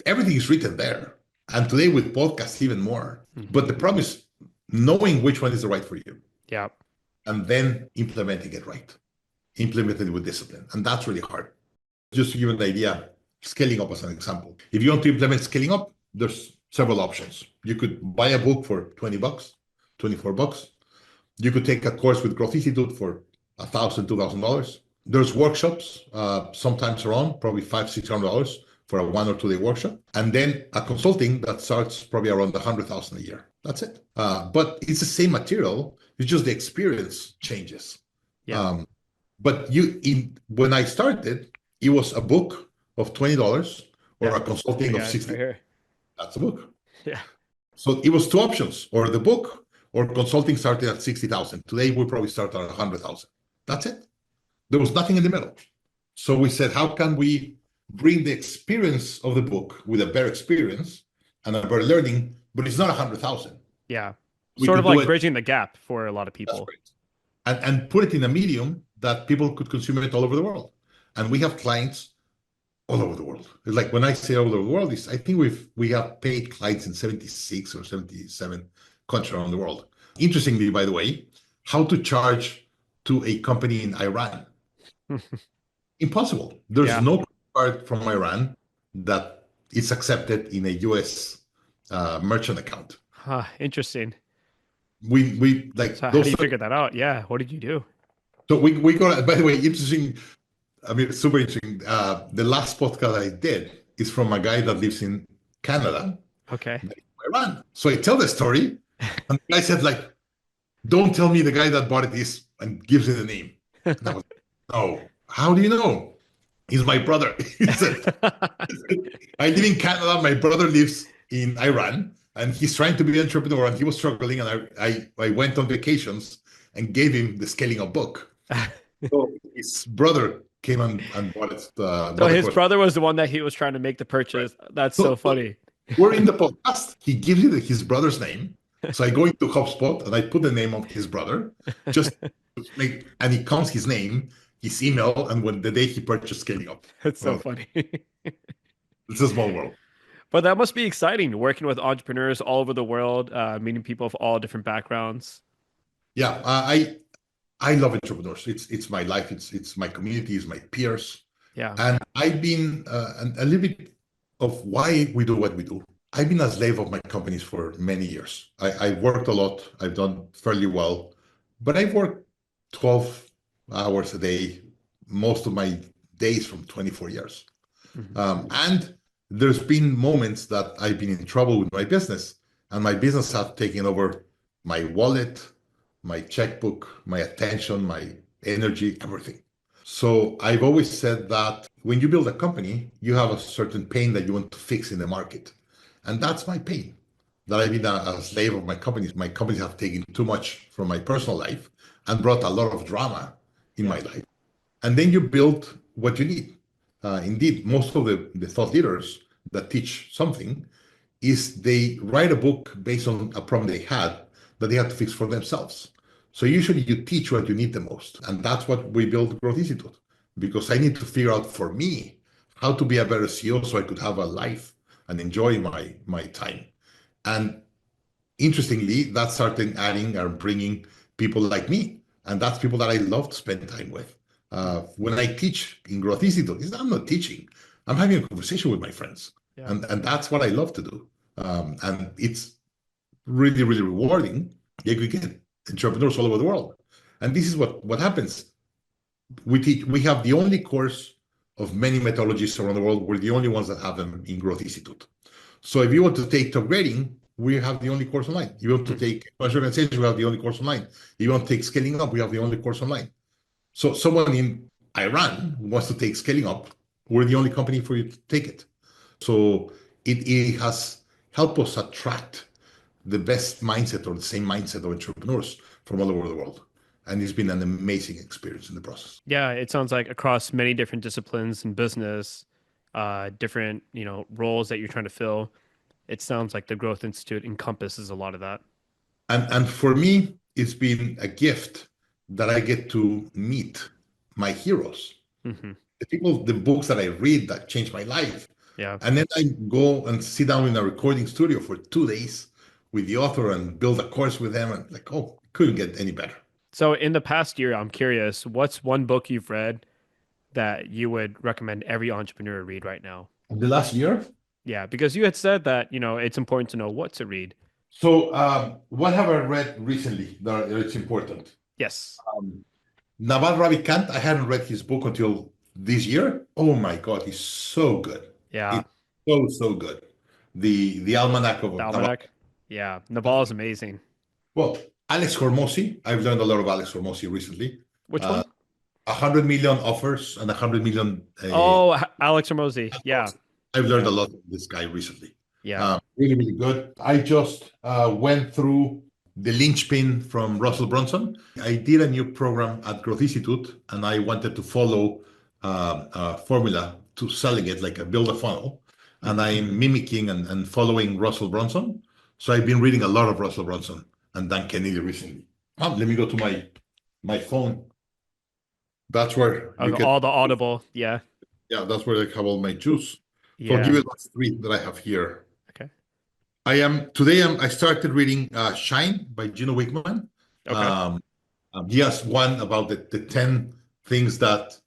everything is written there. And today with podcasts, even more. But the problem is knowing which one is the right for you. Yeah. And then implementing it right. Implementing it with discipline. And that's really hard. Just to give you an idea, scaling up as an example. If you want to implement scaling up, there's several options. You could buy a book for $20, $24. You could take a course with Growth Institute for $1,000, $2,000. There's workshops, sometimes around probably $500, $600 for a 1 or 2 day workshop. And then a consulting that starts probably around $100,000 a year. That's it. But it's the same material. It's just the experience changes. Yeah. But when I started, it was a book of $20 or a consulting of $60. Right here. That's a book. Yeah. So it was 2 options, or the book or consulting started at 60,000. Today we probably start at 100,000. That's it. There was nothing in the middle. So we said, how can we bring the experience of the book with a better experience and a better learning, but it's not 100,000. Yeah. We Sort of could do like it- bridging the gap for a lot of That's people. great. And put it in a medium that people could consume it all over the world. And we have clients all over the world. It's like when I say all over the world, I think we have paid clients in 76 or 77 countries around the world. Interestingly, by the way, how to charge to a company in Iran? Impossible. There's no card from Iran that is accepted in a US merchant account. Huh, interesting. We like So how those. do you figure that out? Yeah. What did you do? So we got. By the way, interesting. I mean, super interesting. The last podcast I did, is from a guy that lives in Canada, Okay. Iran. So I tell the story, and the guy said, like, don't tell me the guy that bought it is, and gives it the name. And I was, no, how do you know? He's my brother. He said, I live in Canada. My brother lives in Iran, and he's trying to be an entrepreneur, and he was struggling. And I went on vacations and gave him the scaling up book. So his brother came and bought it, So bought the his course. brother was the one that he was trying to make the Right. purchase. That's so So funny. we're in the podcast. He gives you his brother's name. So I go into HubSpot and I put the name of his brother, just to make, and he counts his name, his email, and when the day he purchased scaling up. That's so Well, funny. it's a small world. But that must be exciting working with entrepreneurs all over the world, meeting people of all different backgrounds. Yeah, I love entrepreneurs. It's my life. It's my community. It's my peers. Yeah. And I've been a little bit of why we do what we do. I've been a slave of my companies for many years. I've worked a lot. I've done fairly well, but I've worked 12 hours a day, most of my days from 24 years. Mhm. And there's been moments that I've been in trouble with my business, and my business has taken over my wallet, my checkbook, my attention, my energy, everything. So I've always said that when you build a company, you have a certain pain that you want to fix in the market. And that's my pain. That I've been a slave of my companies. My companies have taken too much from my personal life and brought a lot of drama in Yeah. my life. And then you build what you need. Indeed, most of the thought leaders that teach something is they write a book based on a problem they had that they had to fix for themselves. So usually you teach what you need the most. And that's what we built Growth Institute, because I need to figure out for me how to be a better CEO so I could have a life and enjoy my time. And interestingly, that started adding or bringing people like me. And that's people that I love to spend time with. Mm. When I teach in Growth Institute, I'm not teaching, I'm having a conversation with my friends. Yeah. And that's what I love to do. And it's really, really rewarding. You could get entrepreneurs all over the world. And this is what happens. We have the only course of many methodologies around the world. We're the only ones that have them in Growth Institute. So if you want to take top grading, we have the only course online. If you want to Mm. take financial organization, we have the only course online. If you want to take scaling up, we have the only course online. So someone in Iran who wants to take scaling up, we're the only company for you to take it. So it has helped us attract the best mindset or the same mindset of entrepreneurs from all over the world. And it's been an amazing experience in the process. Yeah, it sounds like across many different disciplines in business, different, roles that you're trying to fill. It sounds like the Growth Institute encompasses a lot of that. And for me, it's been a gift that I get to meet my heroes, Hmm. the people, the books that I read that changed my life. Yeah. And then I go and sit down in a recording studio for 2 days with the author and build a course with them. And like, oh, couldn't get any better. So in the past year, I'm curious, what's one book you've read that you would recommend every entrepreneur read right now? The last year. Yeah, because you had said that, it's important to know what to read. So, what have I read recently that it's important? Yes. Um, Naval Ravikant, I hadn't read his book until this year. Oh my God, he's so good. Yeah. It's so good. The Almanac of The Naval. Almanac. Yeah. Naval is amazing. Well, Alex Hormozy, I've learned a lot of Alex Hormozy recently. Which Uh, one? 100 million offers and 100 million. Oh, Alex Ramosi. Yeah. I've learned Yeah. a lot from this guy recently. Yeah. Really, really good. I just went through the linchpin from Russell Brunson. I did a new program at Growth Institute, and I wanted to follow a formula to selling it, like a build a funnel. And Mhm. I'm mimicking and following Russell Brunson. So I've been reading a lot of Russell Brunson and Dan Kennedy recently. Let me go to my phone. That's where you can, All the Audible. Yeah. yeah, that's where I have all my juice. So I'll give Yeah. you the three that I have here. Okay. I started reading Shine by Gino Wickman. Okay. He has one about the 10 things that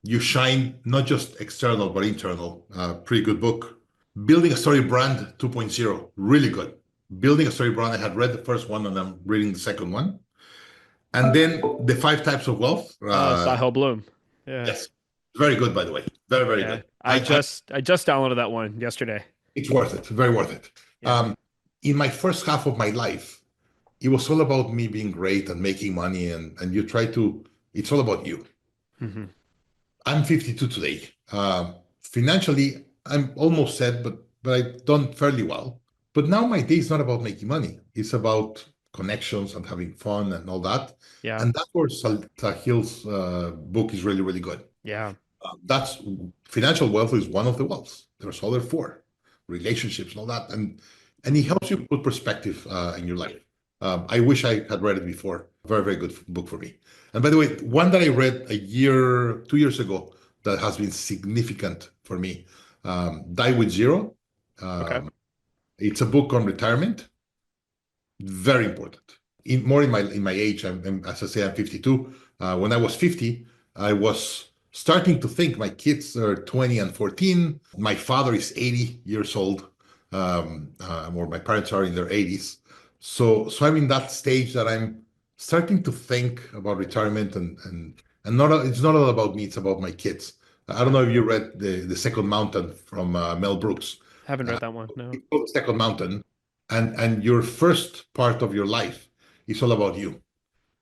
you shine, not just external, but internal. Pretty good book. Building a Story Brand 2.0, really good. Building a Story Brand, I had read the first one and I'm reading the second one. And then The Five Types of Wealth. Sahel Bloom. Yeah. Yes. Very good, by the way. Very, very Yeah. good. I just downloaded that one yesterday. It's worth it. Very worth it. Yeah. Um, in my first half of my life, it was all about me being great and making money, and you try to. It's all about you. Hmm. I'm 52 today. Financially, I'm almost set, but I've done fairly well. But now my day is not about making money. It's about connections and having fun and all that. Yeah. And that's where Sahil's book is really, really good. Yeah. That's financial wealth is one of the wealths. There's other four, relationships and all that, and it helps you put perspective in your life. I wish I had read it before. Very, very good book for me. And by the way, one that I read a year, 2 years ago that has been significant for me, Die with Zero. Okay. Um, it's a book on retirement, very important. More in my age, as I say, I'm 52. When I was 50, I was starting to think my kids are 20 and 14. My father is 80 years old, or my parents are in their 80s. So I'm in that stage that I'm starting to think about retirement, and not it's not all about me. It's about my kids. I don't Yeah. know if you read the Second Mountain from Mel Brooks. Haven't Uh, read that one. No. it's called Second Mountain, and your first part of your life is all about you.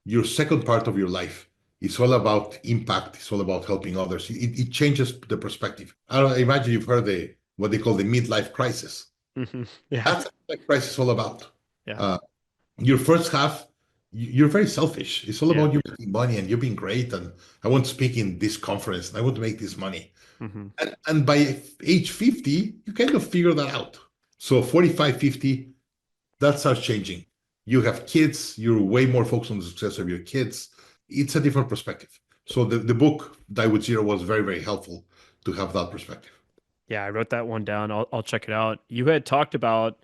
Your second part of your life is all about impact. It's all about helping others. It changes the perspective. I imagine you've heard the what they call the midlife crisis. Yeah. That's what that crisis is all about. Yeah. Uh, your first half, you're very selfish. It's all Yeah. about you making money and you being great. And I want to speak in this conference and I want to make this money. Hmm. And by age 50, you kind of figure that out. So 45, 50, that starts changing. You have kids, you're way more focused on the success of your kids. It's a different perspective. So the book Die with Zero was very, very helpful to have that perspective. Yeah, I wrote that one down. I'll check it out. You had talked about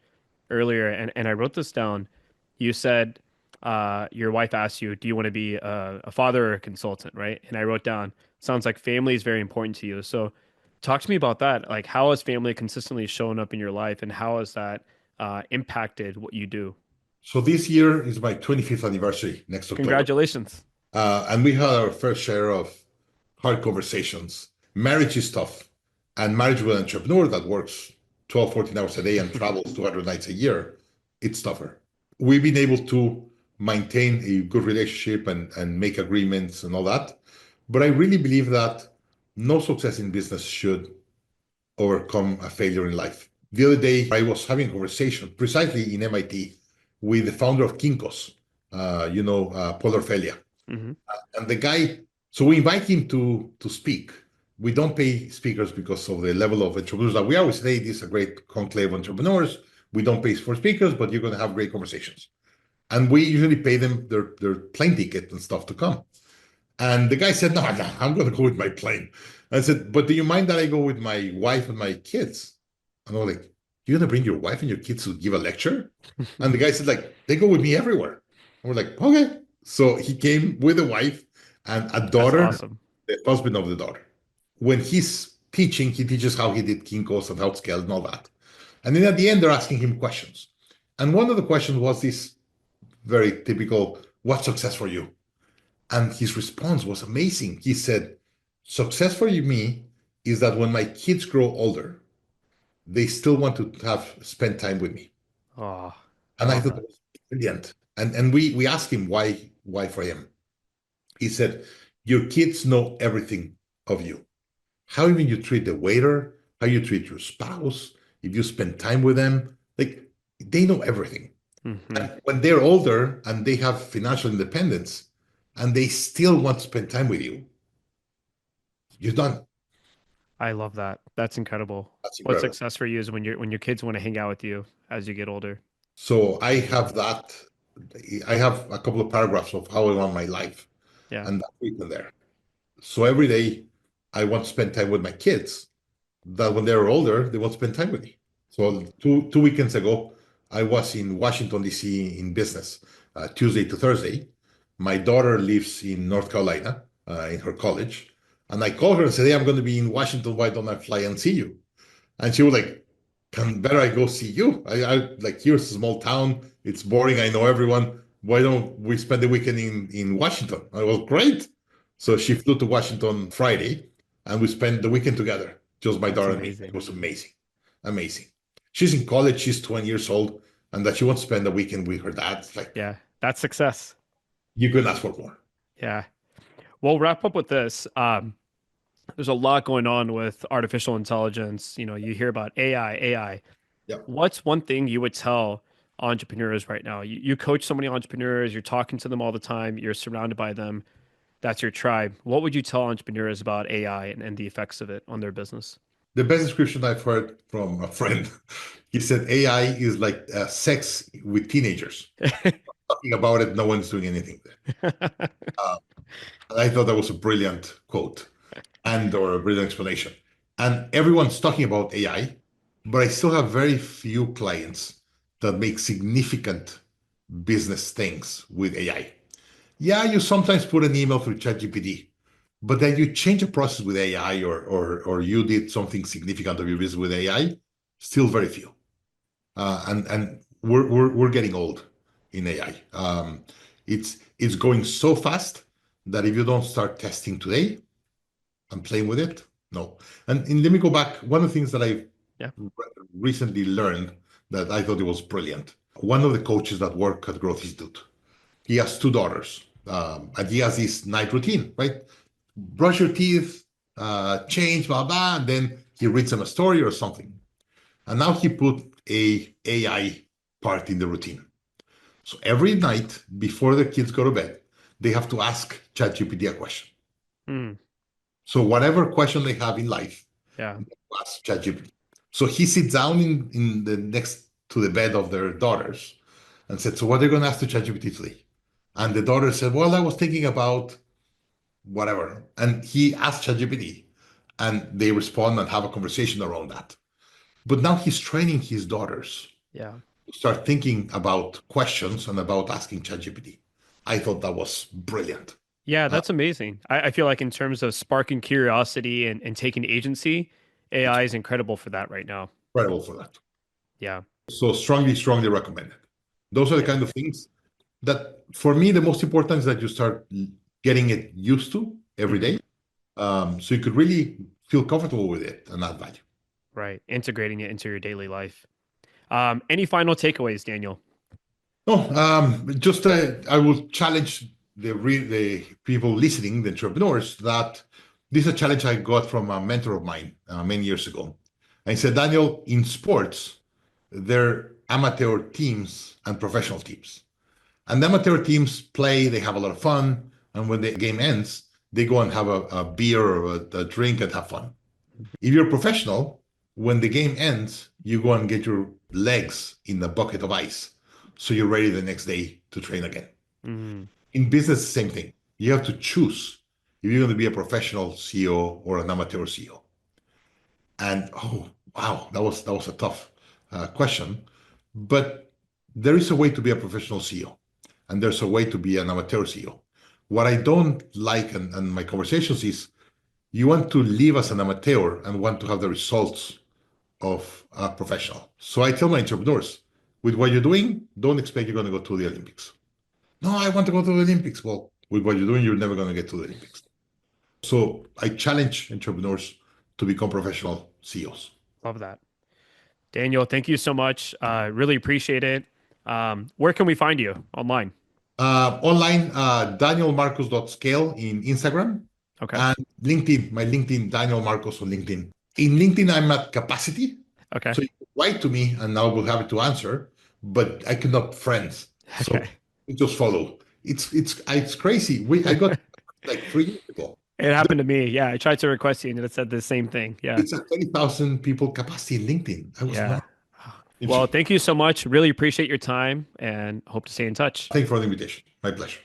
earlier, and I wrote this down. You said your wife asked you, "Do you want to be a father or a consultant?" Right? And I wrote down, "Sounds like family is very important to you." So, talk to me about that. Like, how has family consistently shown up in your life, and how has that impacted what you do? So this year is my 25th anniversary next October. Congratulations. And we had our fair share of hard conversations. Marriage is tough. And marriage with an entrepreneur that works 12, 14 hours a day and travels 200 nights a year, it's tougher. We've been able to maintain a good relationship and make agreements and all that. But I really believe that no success in business should overcome a failure in life. The other day, I was having a conversation precisely in MIT with the founder of Kinkos, Paul Orfelia. Hmm. And the guy, so we invite him to speak. We don't pay speakers because of the level of entrepreneurs that we always say this is a great conclave of entrepreneurs. We don't pay for speakers, but you're going to have great conversations. And we usually pay them their plane ticket and stuff to come. And the guy said, no, no, I'm going to go with my plane. I said, but do you mind that I go with my wife and my kids? And I was like, you're going to bring your wife and your kids to give a lecture? And the guy said, like, they go with me everywhere. And we're like, okay. So he came with a wife and a That's daughter, awesome. the husband of the daughter. When he's teaching, he teaches how he did Kinkos and how to scale and all that. And then at the end, they're asking him questions. And one of the questions was this very typical, what's success for you? And his response was amazing. He said, success for me is that when my kids grow older, they still want to have spend time with me. Oh, I And I love thought that. that was brilliant. And we asked him why for him. He said, your kids know everything of you. How even you treat the waiter, how you treat your spouse, if you spend time with them, like they know everything. Hmm. And when they're older and they have financial independence and they still want to spend time with you, you're done. I love that. That's incredible. That's What incredible. success for you is when your kids want to hang out with you as you get older. So I have that. I have a couple of paragraphs of how I want my life, Yeah. and that's written there. So every day I want to spend time with my kids. That when they're older, they want to spend time with me. So two weekends ago, I was in Washington, D.C. in business, Tuesday to Thursday. My daughter lives in North Carolina in her college. And I called her and said, hey, I'm going to be in Washington. Why don't I fly and see you? And she was like, can better I go see you? I like here's a small town. It's boring. I know everyone. Why don't we spend the weekend in Washington? I was great. So she flew to Washington Friday, and we spent the weekend together, just my That's daughter and me. It amazing. was amazing, amazing. She's in college, she's 20 years old, and that she wants to spend the weekend with her dad. It's like Yeah, that's success. you couldn't ask for more. Yeah. We'll wrap up with this. There's a lot going on with artificial intelligence. You know, you hear about AI. Yeah. What's one thing you would tell entrepreneurs right now? You coach so many entrepreneurs, you're talking to them all the time, you're surrounded by them. That's your tribe. What would you tell entrepreneurs about AI and the effects of it on their business? The best description I've heard from a friend, he said AI is like sex with teenagers. Talking about it, no one's doing anything there. And I thought that was a brilliant quote and or a brilliant explanation. And everyone's talking about AI, but I still have very few clients that make significant business things with AI. Yeah, you sometimes put an email through ChatGPT, but then you change a process with AI or you did something significant of your business with AI, still very few. And we're getting old in AI. It's going so fast that if you don't start testing today and playing with it, no. And let me go back. One of the things that I Yeah. recently learned that I thought it was brilliant. One of the coaches that work at Growth Institute, he has two daughters, and he has this night routine, right? Brush your teeth, change, blah blah, and then he reads them a story or something. And now he put a AI part in the routine. So every night before the kids go to bed, they have to ask ChatGPT a question. Mm, So whatever question they have in life, yeah. ask ChatGPT. So he sits down in the next to the bed of their daughters and said, "So what are you going to ask to ChatGPT today?" And the daughter said, "Well, I was thinking about whatever." And he asked ChatGPT, and they respond and have a conversation around that. But now he's training his daughters Yeah. to start thinking about questions and about asking ChatGPT. I thought that was brilliant. Yeah, Uh, that's amazing. I feel like in terms of sparking curiosity and taking agency, AI is incredible for that right now. Incredible for that. Yeah. So strongly, strongly recommended. Those are the Yeah. kind of things that, for me, the most important is that you start getting it used to every Hmm. day, so you could really feel comfortable with it and add value. Right. Integrating it into your daily life. Any final takeaways, Daniel? No, just I will challenge the people listening, the entrepreneurs, that this is a challenge I got from a mentor of mine many years ago. And he said, Daniel, in sports, there are amateur teams and professional teams. And the amateur teams play, they have a lot of fun. And when the game ends, they go and have a beer or a drink and have fun. If you're professional, when the game ends, you go and get your legs in a bucket of ice. So you're ready the next day to train again. Mm, In business, the same thing. You have to choose if you're going to be a professional CEO or an amateur CEO. And oh, wow, that was a tough question. But there is a way to be a professional CEO, and there's a way to be an amateur CEO. What I don't like and my conversations is you want to live as an amateur and want to have the results of a professional. So I tell my entrepreneurs, with what you're doing, don't expect you're going to go to the Olympics. No, I want to go to the Olympics. Well, with what you're doing, you're never going to get to the Olympics. So I challenge entrepreneurs to become professional CEOs. love that. Daniel, thank you so much. Really appreciate it. Where can we find you online? Online, danielmarcos.scale in Instagram Okay. and LinkedIn, my LinkedIn, Daniel Marcos on LinkedIn. In LinkedIn, I'm at capacity. Okay. So you can write to me and I will have it to answer, but I cannot friends. So Okay. you just follow. It's crazy. I got like 3 years ago. It happened to me. Yeah. I tried to request you and it said the same thing. Yeah. It's a 20,000 people capacity in LinkedIn. I was Yeah. not Well, interesting. thank you so much. Really appreciate your time and hope to stay in touch. Thank you for the invitation. My pleasure.